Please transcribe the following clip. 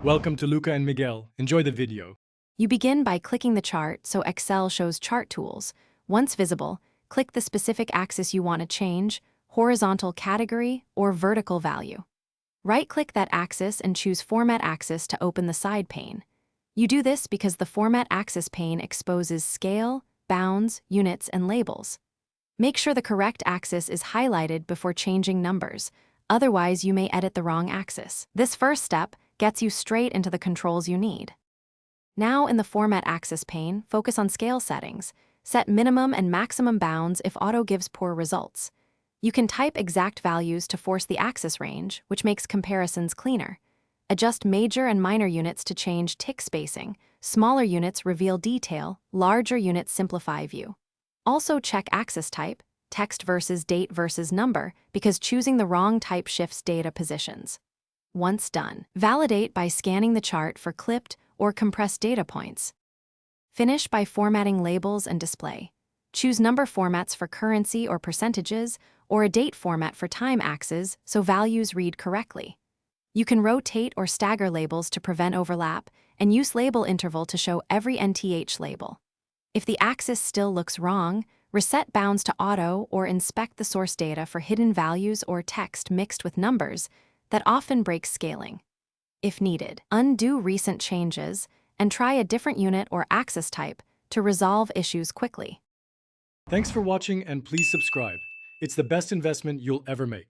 Welcome to Luca and Miguel. Enjoy the video. You begin by clicking the chart so Excel shows chart tools. Once visible, click the specific axis you want to change, horizontal category, or vertical value. Right-click that axis and choose Format Axis to open the side pane. You do this because the Format Axis pane exposes scale, bounds, units, and labels. Make sure the correct axis is highlighted before changing numbers, otherwise you may edit the wrong axis. This first step gets you straight into the controls you need. Now in the Format Axis pane, focus on scale settings. Set minimum and maximum bounds if auto gives poor results. You can type exact values to force the axis range, which makes comparisons cleaner. Adjust major and minor units to change tick spacing. Smaller units reveal detail, larger units simplify view. Also check axis type, text versus date versus number, because choosing the wrong type shifts data positions. Once done, validate by scanning the chart for clipped or compressed data points. Finish by formatting labels and display. Choose number formats for currency or percentages, or a date format for time axes so values read correctly. You can rotate or stagger labels to prevent overlap, and use label interval to show every NTH label. If the axis still looks wrong, reset bounds to auto or inspect the source data for hidden values or text mixed with numbers that often breaks scaling. If needed, undo recent changes and try a different unit or axis type to resolve issues quickly. Thanks for watching and please subscribe. It's the best investment you'll ever make.